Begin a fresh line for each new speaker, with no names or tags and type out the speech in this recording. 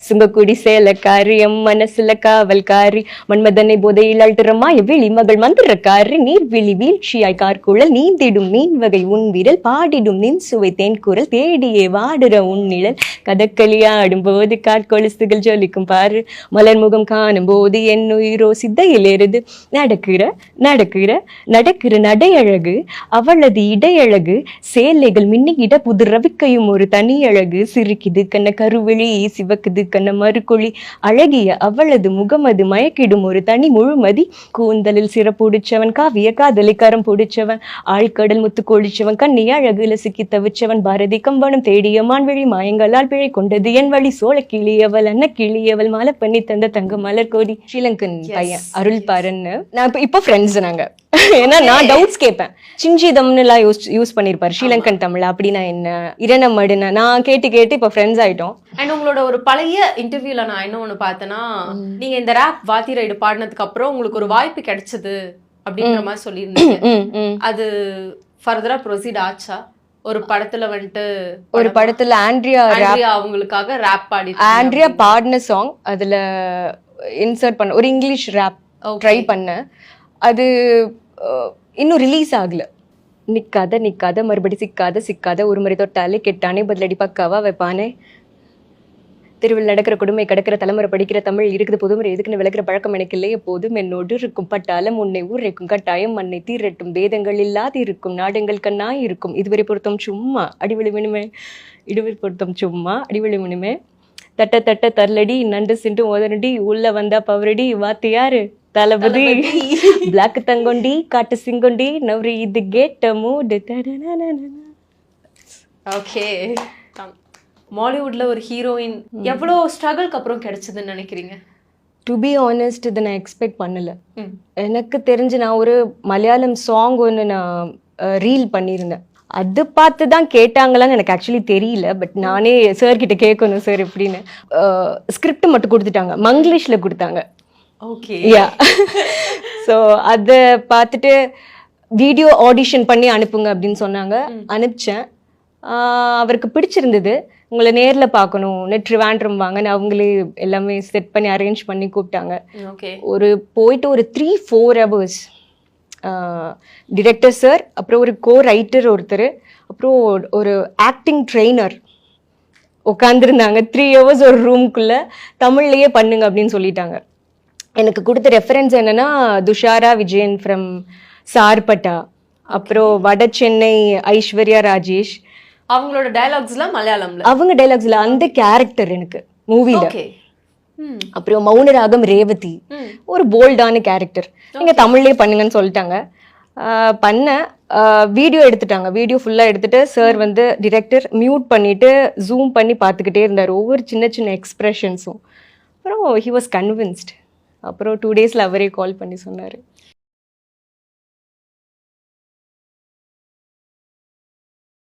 சுங்கக்குடி சேலக்காரி M மனசுல காவல்காரி மன்மதனை போதையில் அழ்த்துறமா எவ்விழி மகள் மந்திரக்காரி நீர்விழி வீழ்ச்சியாய் கார்குழல் நீந்திடும் மீன் வகை உன் விரல் பாடிடும் நின் சுவை தேன் குரல் தேடியே வாடுற உன் நிழல் கதக்களியாடும் போது காற்கொலுசுகள் ஜொலிக்கும் பாரு மலர் முகம் காணும் போது என் உயிரோ சித்தையில் எருது நடக்கிற நடையழகு அவளது இடையழகு சேலைகள் மின்னிக்கிட புது ரவிக்கையும் ஒரு தனி அழகு சிரிக்குது கண்ண கருவிழி சிவக்குது கண்ண மறுக்குழி அழகிய அவளது முகமது மயக்கிடும் ஒரு தனி முழுமதி கூந்தலில் சிறப்புடிச்சவன் காவிய காதலி கரம் பிடிச்சவன் ஆழ்கடல் முத்து கொழிச்சவன் கண்ணி அழகுல சிக்கி தவிச்சவன் பாரதி கம்பனும் தேடிய மான்விழி மாயங்களால் பிழை கொண்டது என் வழி சோழ கிளியவள் அன்ன கிளியவள் மாலை பண்ணி தந்த தங்க மலர் கோடி ஸ்ரீலங்கன் பையன் அருள் பாருன்னு நான் இப்போ ஃப்ரெண்ட்ஸ் நாங்க ஏன்னா நான் டவுட்ஸ் கேட்பேன் சிஞ்சிதம்னு எல்லாம் யூஸ் பண்ணிருப்பாரு ஸ்ரீலங்கன் தமிழ் அப்படின்னா என்ன இரணம் மடுன நான் கேட்டு இப்ப ஃப்ரெண்ட்ஸ் ஆயிட்டோம்.
அண்ட் உங்களோட ஒரு பழைய இன்டர்வியூல நான் என்ன ஒண்ணு பார்த்தேன்னா நீங்க இந்த ரேப் வாத்தி ரைடு பாடினதுக்கு அப்புறம் உங்களுக்கு ஒரு வாய்ப்பு கிடைச்சது அப்படின்ற மாதிரி சொல்லியிருந்தீங்க. அது ஃபர்தரா ப்ரொசீட் ஆச்சா? ஒரு படத்துல வந்துட்டு
ஒரு படத்துல ஆண்ட்ரியா
அவங்களுக்காக ரேப் பாடி
ஆண்ட்ரியா பாடின சாங் அதுல இன்சர்ட் பண்ண ஒரு இங்கிலீஷ் ரேப் ட்ரை பண்ண அது இன்னும் ரிலீஸ் ஆகல. நிக்காத மறுபடி சிக்காத ஒரு முறை தொட்டாலே கெட்டானே பதிலடி பக்காவா வைப்பானே தெருவில் நடக்கிற கொடுமை கடக்கிற தலைமுறை படிக்கிற தமிழ் இருக்குது புதுமுறை எதுக்குன்னு விளக்குற பழக்கம் எனக்கு இல்லை எப்போதும் என்னோடு இருக்கும் பட்டாளம் உன்னை ஊரைக்கும் கட்டாயம் மண்ணை தீரட்டும் வேதங்கள் இல்லாது இருக்கும் நாடங்கள் கண்ணாய் இருக்கும் இதுவரை பொருத்தம் சும்மா அடிவெளி மினுமே இடுவெளி பொருத்தம் சும்மா அடிவெளி மினுமே தட்ட தரலடி நண்டு சிண்டு ஓதனடி உள்ள வந்தா பவரடி வாத்து யாரு தளபதி பிளாக் தங்கொண்டி காட்டு சிங்கொண்டி நவரி இது கேட்ட மூடு.
ஓகே, மாலிவுட்ல ஒரு ஹீரோயின் எவ்வளோ ஸ்ட்ரகிள்க்கு அப்புறம் கிடைச்சதுன்னு நினைக்கிறீங்க?
டு பி ஆனஸ்ட் இதை நான் எக்ஸ்பெக்ட் பண்ணல. எனக்கு தெரிஞ்சு நான் ஒரு மலையாளம் சாங் ஒன்று நான் ரீல் பண்ணியிருந்தேன். அது பார்த்து தான் கேட்டாங்களான்னு எனக்கு ஆக்சுவலி தெரியல. பட் நானே சார் கிட்ட கேட்கணும் சார் எப்படின்னு. ஸ்கிரிப்ட் மட்டும் கொடுத்துட்டாங்க, மங்கிலீஷ்ல கொடுத்தாங்க.
ஓகே,
யா. ஸோ அதை பார்த்துட்டு வீடியோ ஆடிஷன் பண்ணி அனுப்புங்க அப்படின்னு சொன்னாங்க. அனுப்பிச்சேன். அவருக்கு பிடிச்சிருந்தது. உங்களை நேரில் பார்க்கணும், ட்ரிவாண்ட்ரம் வாங்கன்னு அவங்களே எல்லாமே செட் பண்ணி அரேஞ்ச் பண்ணி கூப்பிட்டாங்க. போயிட்டு ஒரு 3-4 hours டிரெக்டர் சார், அப்புறம் ஒரு ரைட்டர் ஒருத்தர், அப்புறம் ஒரு ஆக்டிங் ட்ரெயினர் உட்காந்துருந்தாங்க. 3 hours ஒரு ரூம்குள்ள தமிழ்லயே பண்ணுங்க அப்படின்னு சொல்லிட்டாங்க. எனக்கு கொடுத்த ரெஃபரன்ஸ் என்னன்னா துஷாரா விஜயன் ஃப்ரம் சார்பட்டா, அப்புறம் வட சென்னை ஐஸ்வர்யா ராஜேஷ்.
அவங்களோட டயலாக்ஸ்லாம் மலையாளம்ல,
அவங்க டயலாக்ஸ்ல அந்த கேரக்டர் எனக்கு மூவில. அப்புறம் மௌனராகம் ரேவதி ஒரு போல்டான கேரக்டர், நீங்க தமிழ்லயே பண்ணுங்கன்னு சொல்லிட்டாங்க. பண்ண வீடியோ எடுத்துட்டாங்க. வீடியோ ஃபுல்லா எடுத்துட்டு சார் வந்து டிரெக்டர் மியூட் பண்ணிட்டு ஜூம் பண்ணி பார்த்துக்கிட்டே இருந்தார் ஒவ்வொரு சின்ன எக்ஸ்பிரஷன்ஸும். அப்புறம் ஹி வாஸ் கன்வின்ஸ்ட். அப்புறம் 2 daysல அவரே கால் பண்ணி சொன்னாரு.